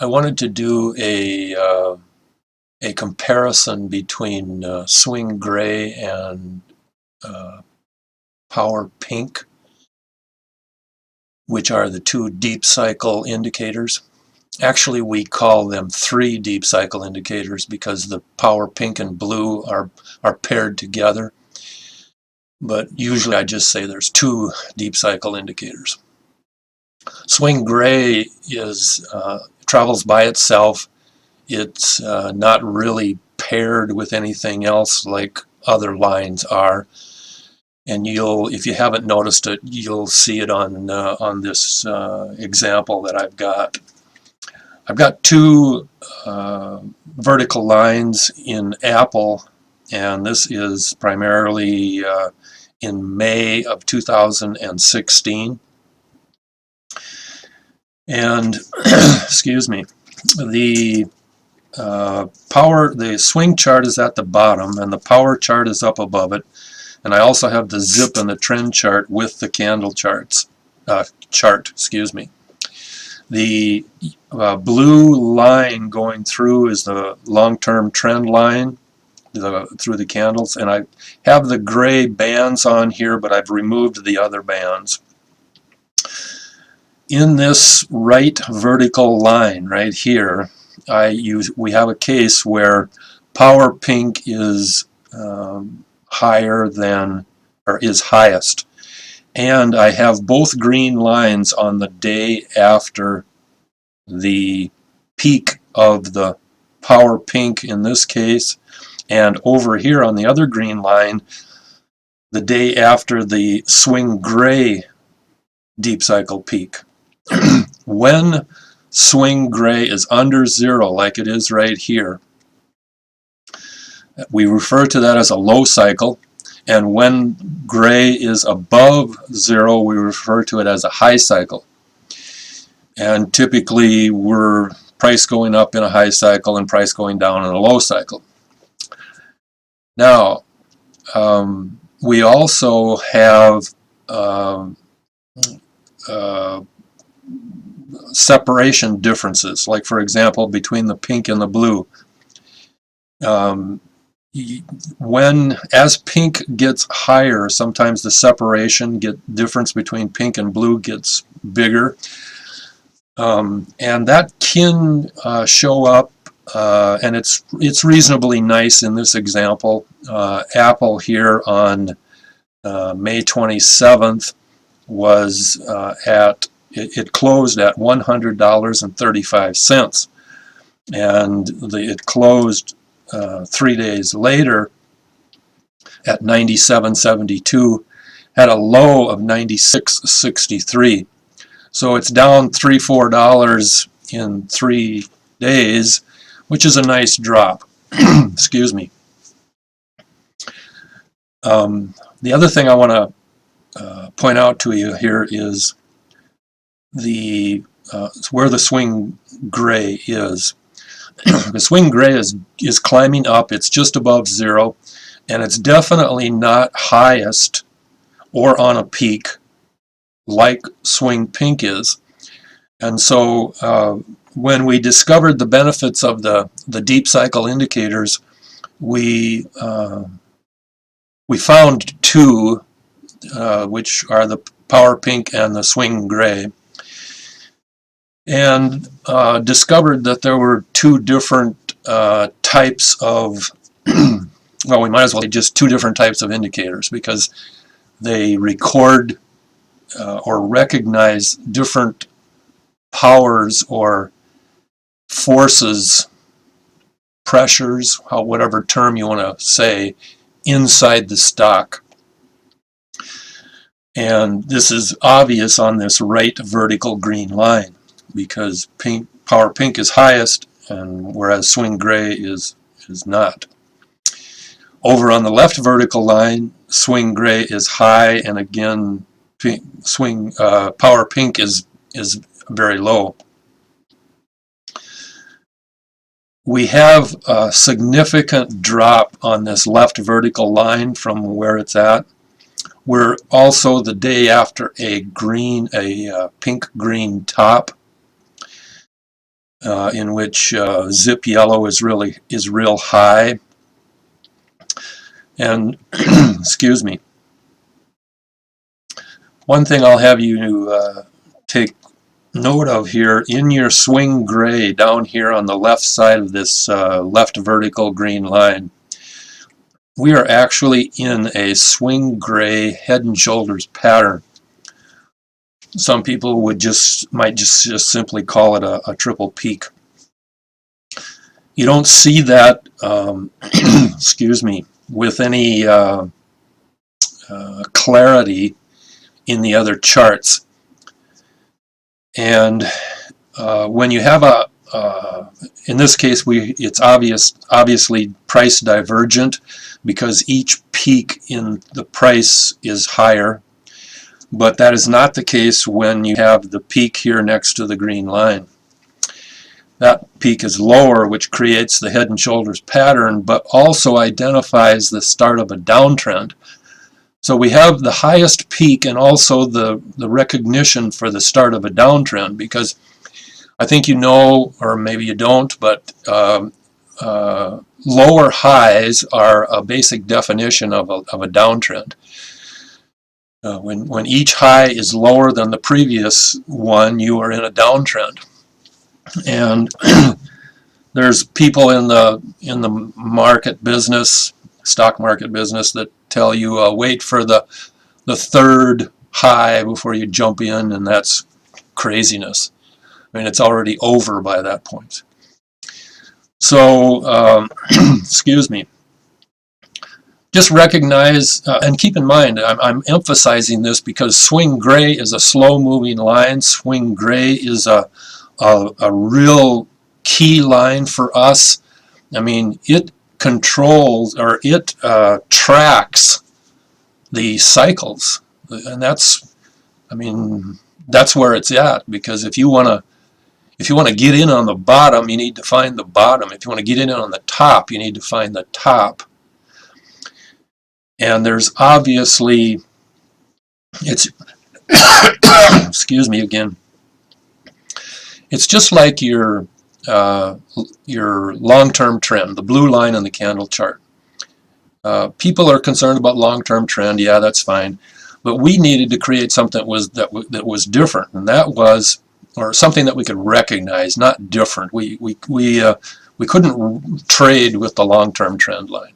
I wanted to do a comparison between swing gray and uh, power pink, which are the two deep cycle indicators. Actually, we call them three deep cycle indicators because the power pink and blue are paired together. But usually I just say there's two deep cycle indicators. Swing gray is travels by itself. It's not really paired with anything else like other lines are. And if you haven't noticed it, you'll see it on this example that I've got. I've got two vertical lines in Apple, and this is primarily in May of 2016. And excuse me, the the swing chart is at the bottom, and the power chart is up above it. And I also have the zip and the trend chart with the candle chart. Excuse me. The blue line going through is the long-term trend line through the candles, and I have the gray bands on here, but I've removed the other bands. In this right vertical line right here, we have a case where power pink is higher than, or is highest, and I have both green lines on the day after the peak of the power pink in this case, and over here on the other green line the day after the swing gray deep cycle peak. When swing gray is under zero, like it is right here, we refer to that as a low cycle, and when gray is above zero, we refer to it as a high cycle. And typically we're price going up in a high cycle and price going down in a low cycle. Now, we also have separation differences, like for example between the pink and the blue. As pink gets higher, sometimes the difference between pink and blue gets bigger, and that can show up, and it's reasonably nice in this example. Apple here on May 27th was it closed at $100.35, and it closed 3 days later at 97.72, had a low of 96.63. So it's down $3-4 in 3 days, which is a nice drop. Excuse me. The other thing I want to point out to you here is where the swing gray is. The swing gray is climbing up. It's just above zero, and it's definitely not highest or on a peak like swing pink is. And so when we discovered the benefits of the deep cycle indicators, we found two, which are the power pink and the swing gray, and discovered that there were two different types of well, we might as well say just two different types of indicators, because they record or recognize different powers or forces, pressures, whatever term you want to say, inside the stock. And this is obvious on this right vertical green line, because power pink is highest, and whereas swing gray is not. Over on the left vertical line, swing gray is high, and again power pink is very low. We have a significant drop on this left vertical line from where it's at. We're also the day after a pink green top. in which zip yellow is real high. And excuse me. One thing I'll have you take note of here, in your swing gray down here on the left side of this left vertical green line, we are actually in a swing gray head and shoulders pattern. Some people might just simply call it a triple peak. You don't see that, excuse me, with any clarity in the other charts. And when you have in this case, it's obviously price divergent, because each peak in the price is higher. But that is not the case when you have the peak here next to the green line. That peak is lower, which creates the head and shoulders pattern, but also identifies the start of a downtrend. So we have the highest peak and also the recognition for the start of a downtrend, because I think you know, or maybe you don't, but lower highs are a basic definition of a downtrend. When each high is lower than the previous one, you are in a downtrend. And there's people in the market business, stock market business, that tell you wait for the third high before you jump in, and that's craziness. I mean, it's already over by that point. So, excuse me. Just recognize and keep in mind, I'm emphasizing this because swing gray is a slow-moving line. Swing gray is a real key line for us. I mean, it controls, or it tracks the cycles, and that's, I mean, that's where it's at. Because if you want to get in on the bottom, you need to find the bottom. If you want to get in on the top, you need to find the top. And there's obviously, it's excuse me again. It's just like your long-term trend, the blue line in the candle chart. People are concerned about long-term trend. Yeah, that's fine, but we needed to create something that was different, and that was, or something that we could recognize, not different. We couldn't trade with the long-term trend line.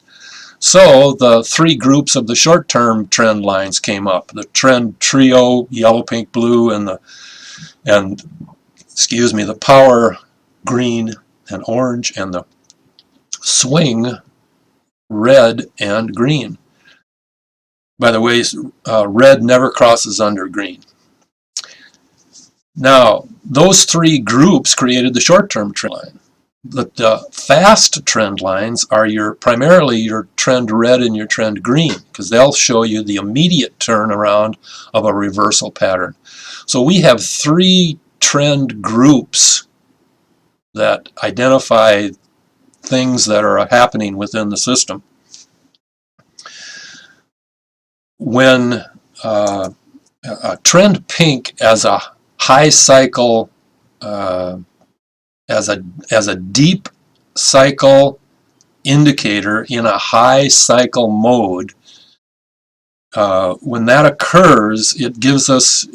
So the three groups of the short-term trend lines came up: the trend trio, yellow, pink, blue, and excuse me, the power, green and orange, and the swing, red and green. By the way, red never crosses under green. Now, those three groups created the short-term trend line. The fast trend lines are primarily your trend red and your trend green, because they'll show you the immediate turnaround of a reversal pattern. So we have three trend groups that identify things that are happening within the system. When a trend pink as a high cycle, as a deep cycle indicator in a high cycle mode, when that occurs, it gives us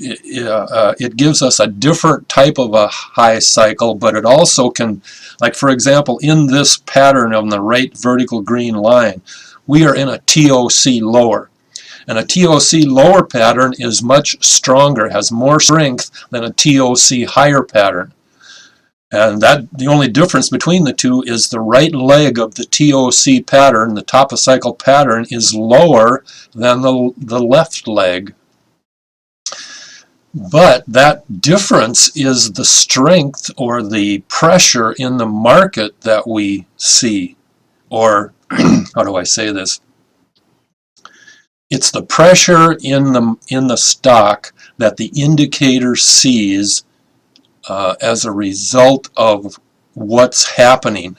a different type of a high cycle, but it also can, like for example, in this pattern on the right vertical green line, we are in a TOC lower. And a TOC lower pattern is much stronger, has more strength than a TOC higher pattern. And the only difference between the two is the right leg of the TOC pattern, the top of cycle pattern, is lower than the left leg. But that difference is the strength or the pressure in the market that we see. Or, how do I say this? It's the pressure in the stock that the indicator sees as a result of what's happening.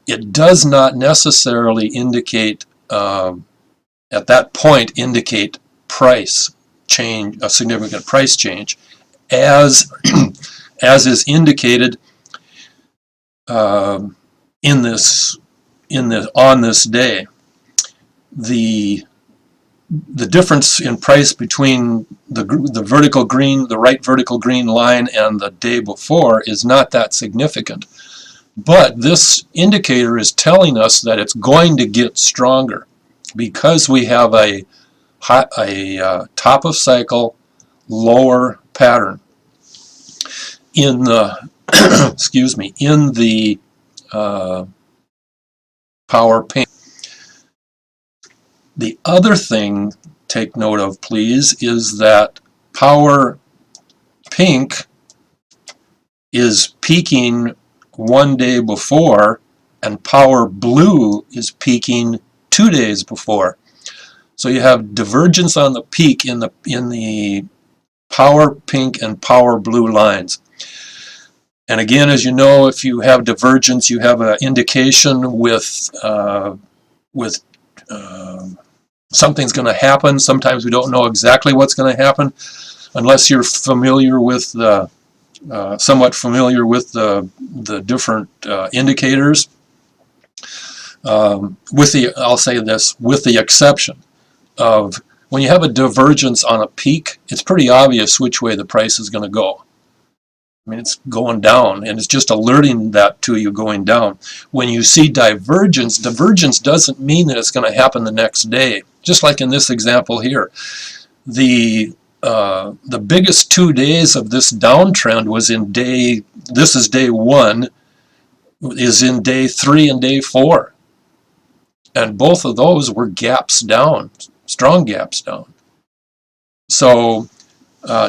It does not necessarily indicate, at that point, indicate price change, a significant price change, as is indicated in this on this day. The difference in price between the vertical green, the right vertical green line, and the day before is not that significant. But this indicator is telling us that it's going to get stronger because we have a top of cycle lower pattern in the excuse me, in the power pink. The other thing take note of, please, is that power pink is peaking one day before and power blue is peaking 2 days before. So you have divergence on the peak in the power pink and power blue lines. And again, as you know, if you have divergence, you have an indication with something's going to happen. Sometimes we don't know exactly what's going to happen unless you're familiar with the somewhat familiar with the different indicators. I'll say this, with the exception of when you have a divergence on a peak, it's pretty obvious which way the price is going to go. I mean, it's going down, and it's just alerting that to you going down. When you see divergence, divergence doesn't mean that it's going to happen the next day. Just like in this example here, the biggest 2 days of this downtrend was in this is day 1, is in day 3 and day 4. And both of those were gaps down, strong gaps down. So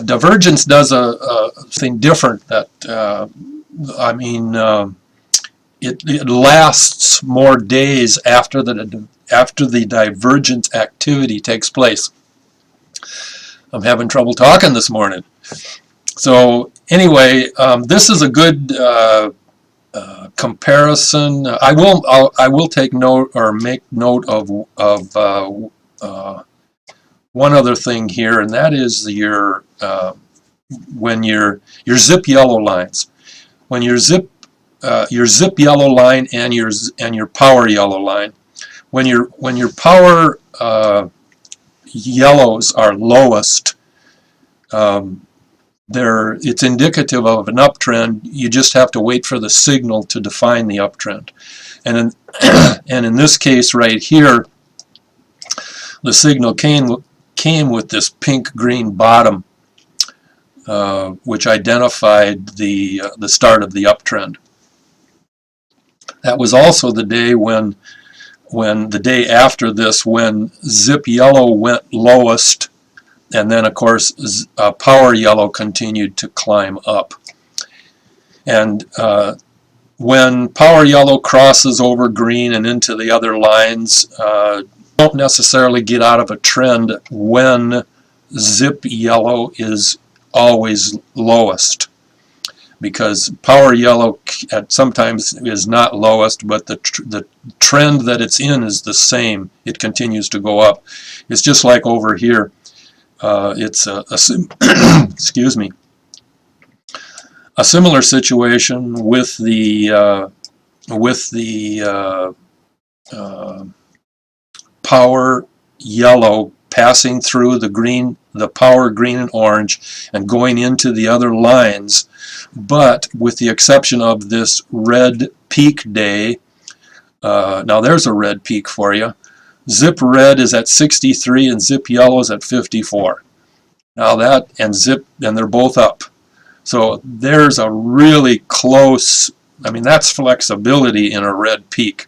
divergence does a thing different that, it lasts more days after the divergent activity takes place. I'm having trouble talking this morning. So anyway, this is a good comparison. I will take note or make note of one other thing here, and that is your when your zip yellow lines. When your zip yellow line and your power yellow line, when your power yellows are lowest, it's indicative of an uptrend. You just have to wait for the signal to define the uptrend. And in this case right here, the signal came with this pink-green bottom, which identified the start of the uptrend. That was also the day when the day after this, when zip yellow went lowest, and then of course power yellow continued to climb up. And when power yellow crosses over green and into the other lines, don't necessarily get out of a trend when zip yellow is always lowest, because power yellow sometimes is not lowest, but the trend that it's in is the same. It continues to go up. It's just like over here. It's excuse me, a similar situation with the power yellow passing through the power green and orange and going into the other lines, but with the exception of this red peak day. Now there's a red peak for you. Zip red is at 63 and zip yellow is at 54. Now that and they're both up. So there's a really close, I mean, that's flexibility in a red peak.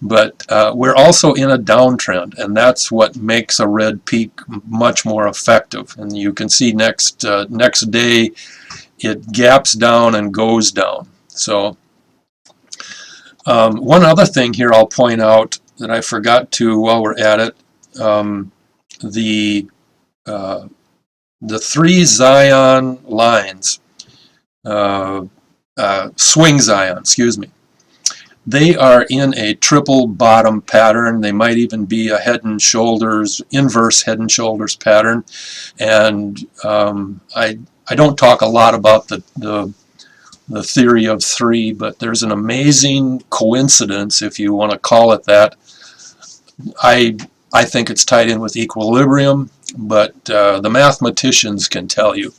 But we're also in a downtrend, and that's what makes a red peak much more effective. And you can see next day it gaps down and goes down. So one other thing here I'll point out that I forgot to while we're at it, the 3 Zion lines, swing Zion, excuse me. They are in a triple bottom pattern. They might even be a head and shoulders, inverse head and shoulders pattern. And I don't talk a lot about the the theory of three, but there's an amazing coincidence, if you want to call it that. I think it's tied in with equilibrium, but the mathematicians can tell you.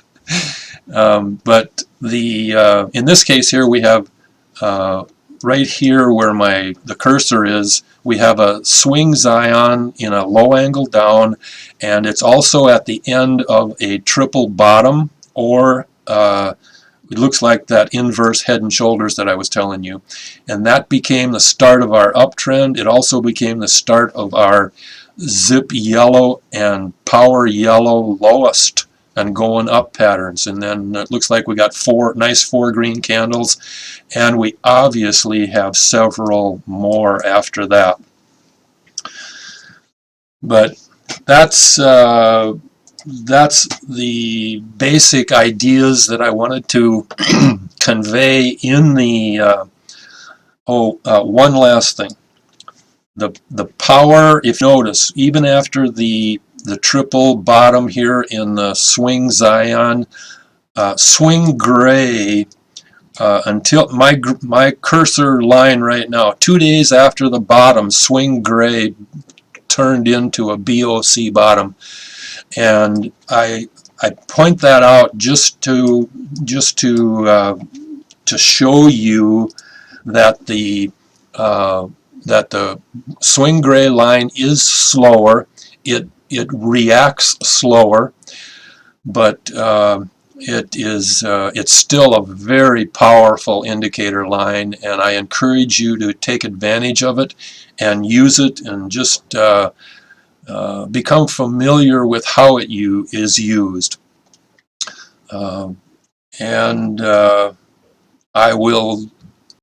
But in this case here, we have right here where the cursor is, we have a swing Zion in a low angle down, and it's also at the end of a triple bottom, or it looks like that inverse head and shoulders that I was telling you. And that became the start of our uptrend. It also became the start of our zip yellow and power yellow lowest and going up patterns. And then it looks like we got nice four green candles, and we obviously have several more after that. But that's the basic ideas that I wanted to convey in the one last thing. The power, if you notice, even after the triple bottom here in the swing Zion, swing gray, until my cursor line right now, 2 days after the bottom, swing gray turned into a BOC bottom. And I point that out just to show you that the swing gray line is slower. It reacts slower, but it's still a very powerful indicator line, and I encourage you to take advantage of it and use it, and just become familiar with how it is used. I will